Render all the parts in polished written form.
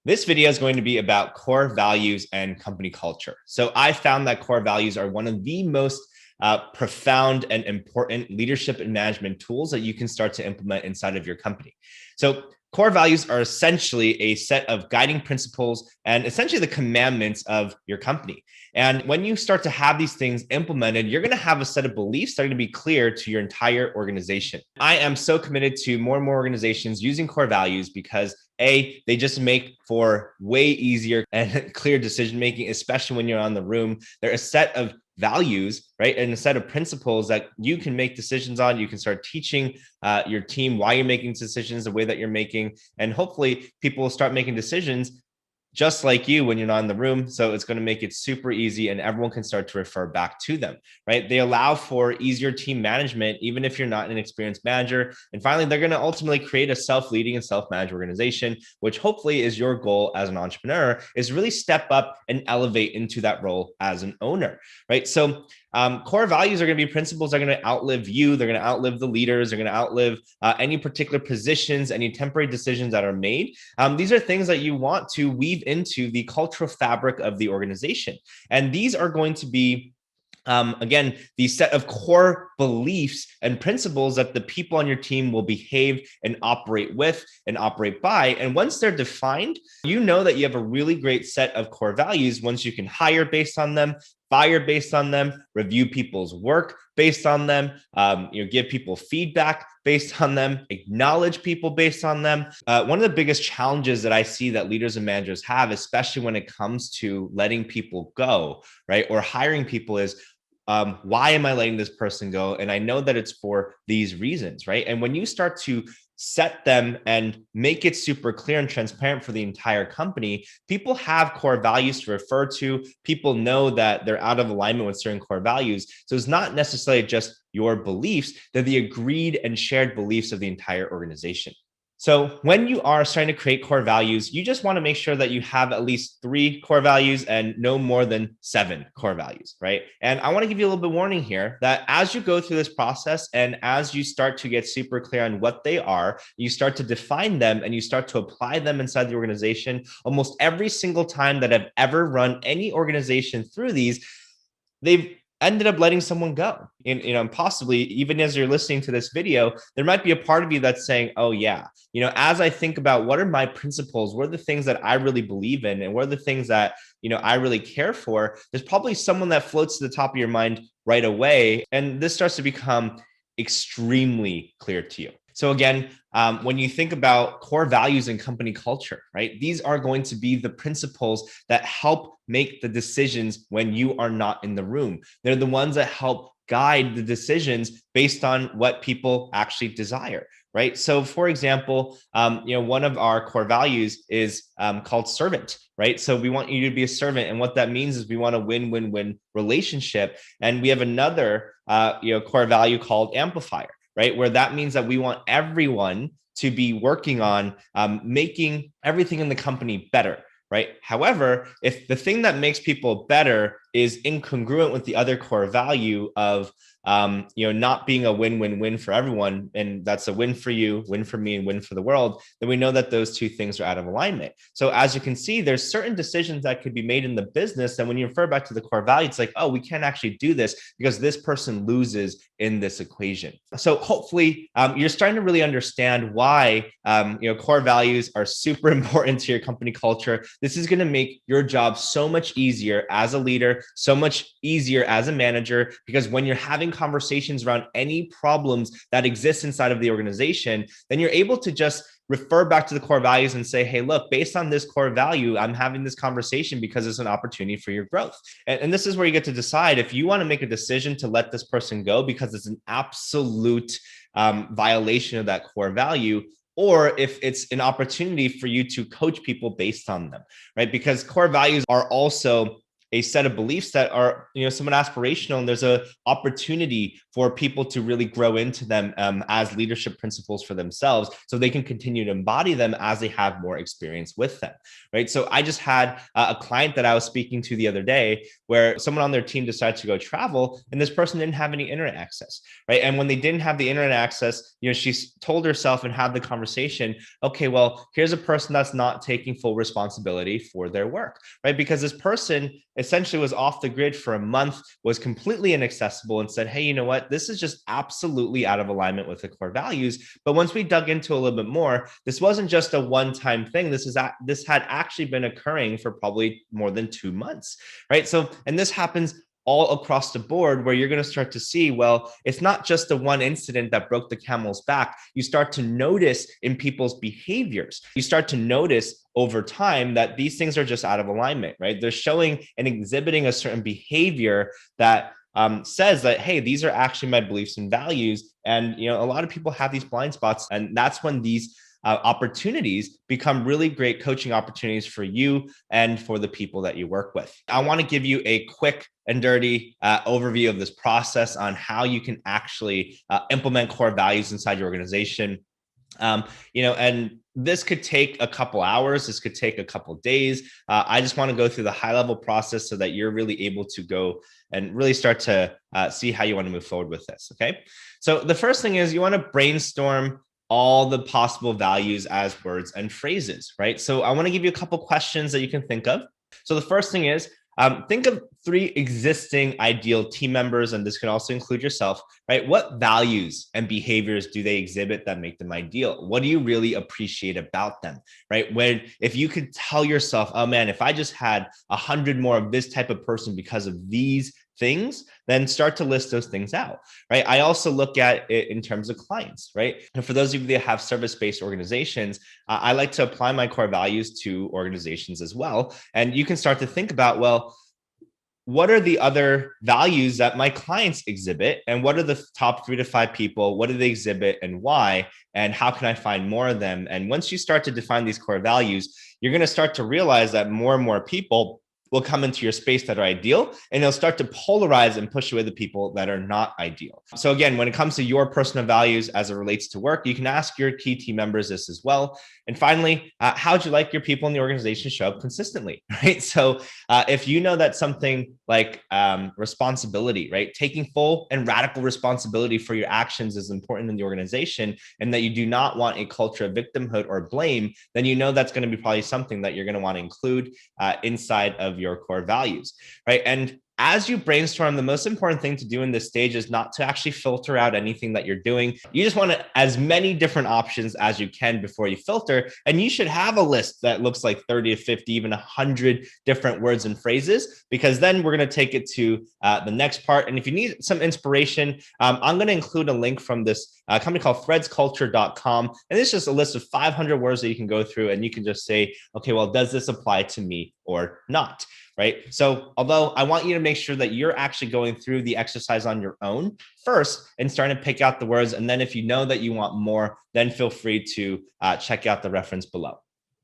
This video is going to be about core values and company culture. So I found that core values are one of the most profound and important leadership and management tools that you can start to implement inside of your company. So core values are essentially a set of guiding principles and essentially the commandments of your company. And when you start to have these things implemented, you're going to have a set of beliefs that are going to be clear to your entire organization. I am so committed to more and more organizations using core values because they just make for way easier and clear decision making, especially when you're on the room. They're a set of values, right? And a set of principles that you can make decisions on. You can start teaching your team why you're making decisions the way that you're making. And hopefully people will start making decisions just like you when you're not in the room. So it's going to make it super easy and everyone can start to refer back to them, right? They allow for easier team management, even if you're not an experienced manager. And finally, they're going to ultimately create a self-leading and self-managed organization, which hopefully is your goal as an entrepreneur, is really step up and elevate into that role as an owner, right? So core values are going to be principles that are going to outlive you. They're going to outlive the leaders. They're going to outlive any particular positions, any temporary decisions that are made. These are things that you want to weave into the cultural fabric of the organization. And these are going to be again, the set of core beliefs and principles that the people on your team will behave and operate with and operate by. And once they're defined, you know that you have a really great set of core values once you can hire based on them, fire based on them, review people's work based on them, give people feedback based on them, acknowledge people based on them. One of the biggest challenges that I see that leaders and managers have, especially when it comes to letting people go, right, or hiring people is, why am I letting this person go? And I know that it's for these reasons, right? And when you start to set them and make it super clear and transparent for the entire company, people have core values to refer to. People know that they're out of alignment with certain core values. So it's not necessarily just your beliefs, they're the agreed and shared beliefs of the entire organization. So when you are starting to create core values, you just want to make sure that you have at least 3 core values and no more than 7 core values, right? And I want to give you a little bit of warning here that as you go through this process and as you start to get super clear on what they are, you start to define them and you start to apply them inside the organization. Almost every single time that I've ever run any organization through these, they've ended up letting someone go. And possibly even as you're listening to this video, there might be a part of you that's saying, oh yeah, as I think about what are my principles, what are the things that I really believe in, and what are the things that, I really care for, there's probably someone that floats to the top of your mind right away. And this starts to become extremely clear to you. So again, when you think about core values and company culture, right? These are going to be the principles that help make the decisions when you are not in the room. They're the ones that help guide the decisions based on what people actually desire, right? So for example, one of our core values is called servant, right? So we want you to be a servant. And what that means is we want a win-win-win relationship. And we have another, core value called amplifier, right? Where that means that we want everyone to be working on making everything in the company better, right? However, if the thing that makes people better is incongruent with the other core value of not being a win-win-win for everyone, and that's a win for you, win for me, and win for the world, then we know that those two things are out of alignment. So as you can see, there's certain decisions that could be made in the business, and when you refer back to the core value, it's like, oh, we can't actually do this because this person loses in this equation. So hopefully you're starting to really understand why core values are super important to your company culture. This is going to make your job so much easier as a leader, so much easier as a manager, because when you're having conversations around any problems that exist inside of the organization, then you're able to just refer back to the core values and say, hey, look, based on this core value, I'm having this conversation because it's an opportunity for your growth. And this is where you get to decide if you want to make a decision to let this person go because it's an absolute violation of that core value, or if it's an opportunity for you to coach people based on them, right? Because core values are also a set of beliefs that are, somewhat aspirational, and there's a opportunity for people to really grow into them as leadership principles for themselves, so they can continue to embody them as they have more experience with them, right? So I just had a client that I was speaking to the other day where someone on their team decided to go travel, and this person didn't have any internet access, right? And when they didn't have the internet access, she told herself and had the conversation, okay, well, here's a person that's not taking full responsibility for their work, right? Because this person essentially was off the grid for a month, was completely inaccessible, and said, hey, you know what? This is just absolutely out of alignment with the core values. But once we dug into a little bit more, this wasn't just a one-time thing. This had actually been occurring for probably more than 2 months, right? So, and this happens all across the board, where you're going to start to see, well, it's not just the one incident that broke the camel's back. You start to notice in people's behaviors. You start to notice over time that these things are just out of alignment, right? They're showing and exhibiting a certain behavior that says that, hey, these are actually my beliefs and values. And, a lot of people have these blind spots, and that's when these opportunities become really great coaching opportunities for you and for the people that you work with. I want to give you a quick and dirty overview of this process on how you can actually implement core values inside your organization. And this could take a couple hours. This could take a couple days. I just want to go through the high level process so that you're really able to go and really start to see how you want to move forward with this. Okay. So the first thing is you want to brainstorm all the possible values as words and phrases, right? So I want to give you a couple questions that you can think of. So the first thing is, think of 3 existing ideal team members, and this can also include yourself, right? What values and behaviors do they exhibit that make them ideal? What do you really appreciate about them, right? If you could tell yourself, oh man, if I just had 100 more of this type of person because of these things, then start to list those things out, right? I also look at it in terms of clients, right? And for those of you that have service-based organizations, I like to apply my core values to organizations as well. And you can start to think about, well, what are the other values that my clients exhibit? And what are the top 3 to 5 people? What do they exhibit and why? And how can I find more of them? And once you start to define these core values, you're going to start to realize that more and more people will come into your space that are ideal, and they'll start to polarize and push away the people that are not ideal. So again, when it comes to your personal values as it relates to work, you can ask your key team members this as well. And finally, how'd you like your people in the organization show up consistently, right? So if you know that something like responsibility, right? Taking full and radical responsibility for your actions is important in the organization, and that you do not want a culture of victimhood or blame, then you know that's going to be probably something that you're going to want to include inside of your core values, right? And as you brainstorm, the most important thing to do in this stage is not to actually filter out anything that you're doing. You just want as many different options as you can before you filter. And you should have a list that looks like 30 to 50, even 100 different words and phrases, because then we're going to take it to the next part. And if you need some inspiration, I'm going to include a link from this company called threadsculture.com. And it's just a list of 500 words that you can go through, and you can just say, okay, well, does this apply to me or not? Right. So although I want you to make sure that you're actually going through the exercise on your own first and starting to pick out the words. And then if you know that you want more, then feel free to check out the reference below.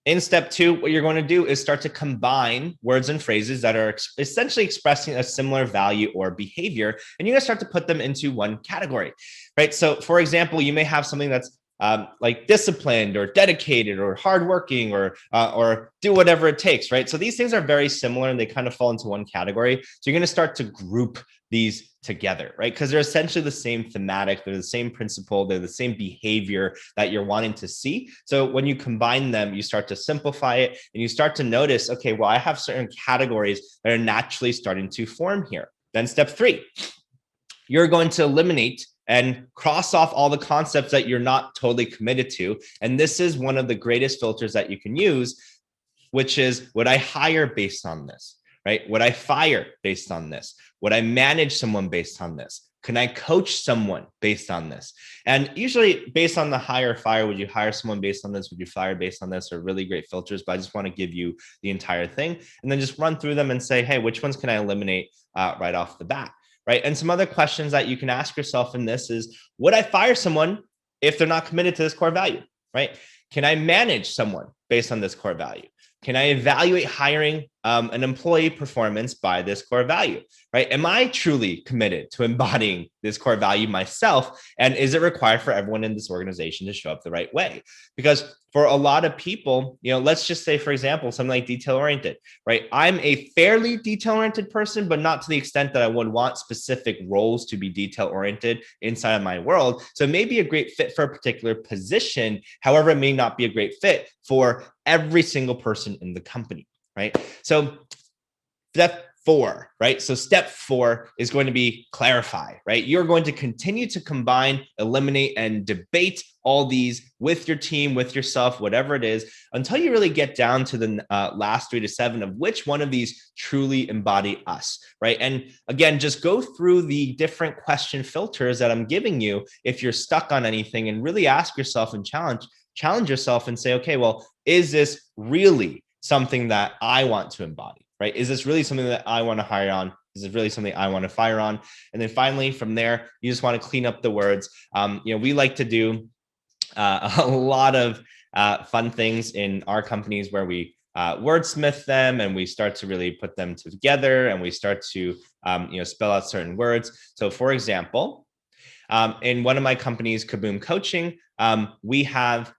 In step 2, what you're going to do is start to combine words and phrases that are essentially expressing a similar value or behavior. And you're going to start to put them into one category, right? So for example, you may have something that's like disciplined or dedicated or hardworking or do whatever it takes, right? So these things are very similar and they kind of fall into one category. So you're going to start to group these together, right? Because they're essentially the same thematic, they're the same principle, they're the same behavior that you're wanting to see. So when you combine them, you start to simplify it and you start to notice, okay, well, I have certain categories that are naturally starting to form here. Then step 3, you're going to eliminate and cross off all the concepts that you're not totally committed to. And this is one of the greatest filters that you can use, which is, would I hire based on this, right? Would I fire based on this? Would I manage someone based on this? Can I coach someone based on this? And usually based on the hire fire, would you hire someone based on this? Would you fire based on this? Are really great filters, but I just want to give you the entire thing and then just run through them and say, hey, which ones can I eliminate right off the bat? Right. And some other questions that you can ask yourself in this is, would I fire someone if they're not committed to this core value? Right. Can I manage someone based on this core value? Can I evaluate hiring an employee performance by this core value, right? Am I truly committed to embodying this core value myself? And is it required for everyone in this organization to show up the right way? Because for a lot of people, let's just say, for example, something like detail oriented, right? I'm a fairly detail oriented person, but not to the extent that I would want specific roles to be detail oriented inside of my world. So it may be a great fit for a particular position. However, it may not be a great fit for every single person in the company, right? So step 4, right? So step 4 is going to be clarify, right? You're going to continue to combine, eliminate, and debate all these with your team, with yourself, whatever it is, until you really get down to the last 3 to 7 of which one of these truly embody us, right? And again, just go through the different question filters that I'm giving you if you're stuck on anything, and really ask yourself and challenge yourself and say, okay, well, is this really something that I want to embody, right? Is this really something that I want to hire on? Is it really something I want to fire on? And then finally, from there, you just want to clean up the words. We like to do a lot of fun things in our companies where we wordsmith them, and we start to really put them together, and we start to spell out certain words. So for example, in one of my companies, Kaboom Coaching, we have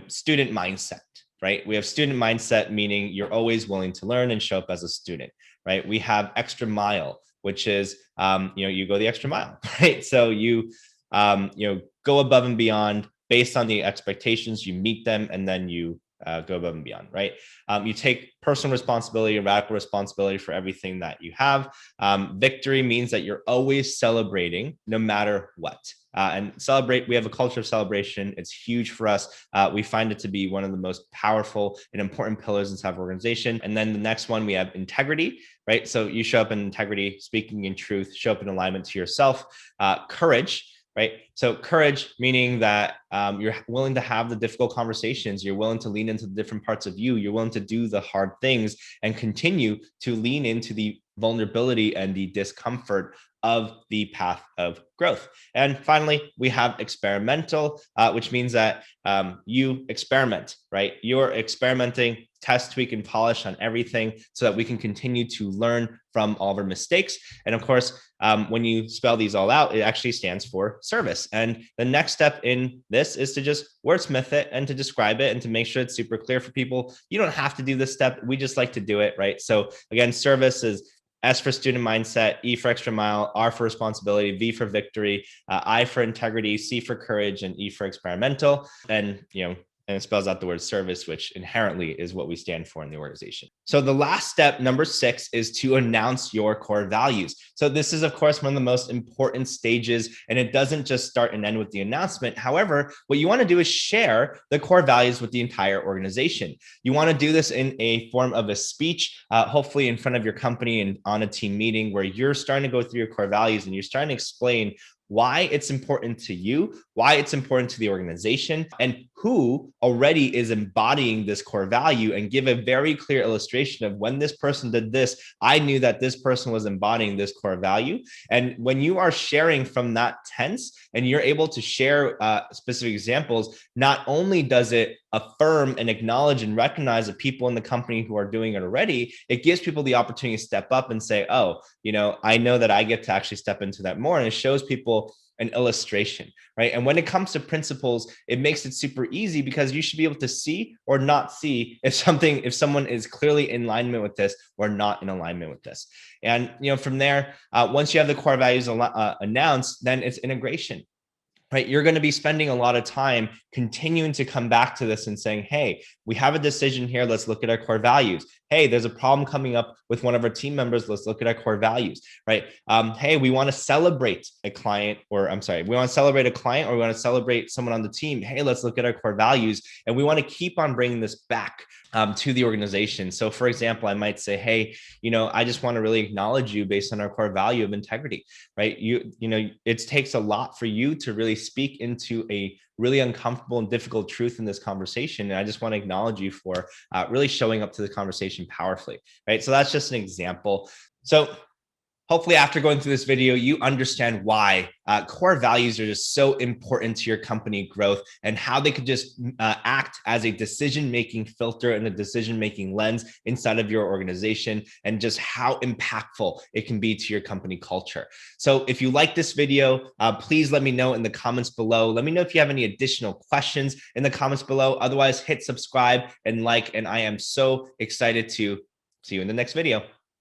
student mindset. Right? We have student mindset, meaning you're always willing to learn and show up as a student, right? We have extra mile, which is, you go the extra mile, right? So you go above and beyond based on the expectations, you meet them, and then you go above and beyond, right? You take personal responsibility, radical responsibility for everything that you have. Victory means that you're always celebrating no matter what. And celebrate, we have a culture of celebration. It's huge for us. We find it to be one of the most powerful and important pillars inside of organization. And then the next one, we have integrity, right? So you show up in integrity, speaking in truth, show up in alignment to yourself. Courage, right? So courage, meaning that you're willing to have the difficult conversations. You're willing to lean into the different parts of you. You're willing to do the hard things and continue to lean into the vulnerability and the discomfort of the path of growth. And finally, we have experimental, which means that you experiment, right? You're experimenting, test, tweak, and polish on everything so that we can continue to learn from all of our mistakes. And of course, when you spell these all out, it actually stands for service. And the next step in this is to just wordsmith it and to describe it and to make sure it's super clear for people. You don't have to do this step. We just like to do it, right? So again, service is S for student mindset, E for extra mile, R for responsibility, V for victory, I for integrity, C for courage, and E for experimental. And it spells out the word service, which inherently is what we stand for in the organization. So the last step, number 6, is to announce your core values. So this is, of course, one of the most important stages, and it doesn't just start and end with the announcement. However, what you want to do is share the core values with the entire organization. You want to do this in a form of a speech, hopefully in front of your company and on a team meeting, where you're starting to go through your core values and you're starting to explain why it's important to you, why it's important to the organization, and who already is embodying this core value, and give a very clear illustration of when this person did this, I knew that this person was embodying this core value. And when you are sharing from that tense and you're able to share specific examples, not only does it affirm and acknowledge and recognize the people in the company who are doing it already, it gives people the opportunity to step up and say, oh, I know that I get to actually step into that more. And it shows people an illustration, right? And when it comes to principles, it makes it super easy because you should be able to see or not see if someone is clearly in alignment with this or not in alignment with this. And from there, once you have the core values announced, then it's integration. Right? You're going to be spending a lot of time continuing to come back to this and saying, hey, we have a decision here. Let's look at our core values. Hey, there's a problem coming up with one of our team members. Let's look at our core values, right? Hey, we want to celebrate a client, we want to celebrate a client, or we want to celebrate someone on the team. Hey, let's look at our core values. And we want to keep on bringing this back to the organization. So for example, I might say, hey, I just want to really acknowledge you based on our core value of integrity, right? It takes a lot for you to really speak into a really uncomfortable and difficult truth in this conversation. And I just want to acknowledge you for really showing up to the conversation powerfully, right? So that's just an example. So Hopefully, after going through this video, you understand why core values are just so important to your company growth and how they could just act as a decision-making filter and a decision-making lens inside of your organization, and just how impactful it can be to your company culture. So if you like this video, please let me know in the comments below. Let me know if you have any additional questions in the comments below. Otherwise, hit subscribe and like, and I am so excited to see you in the next video.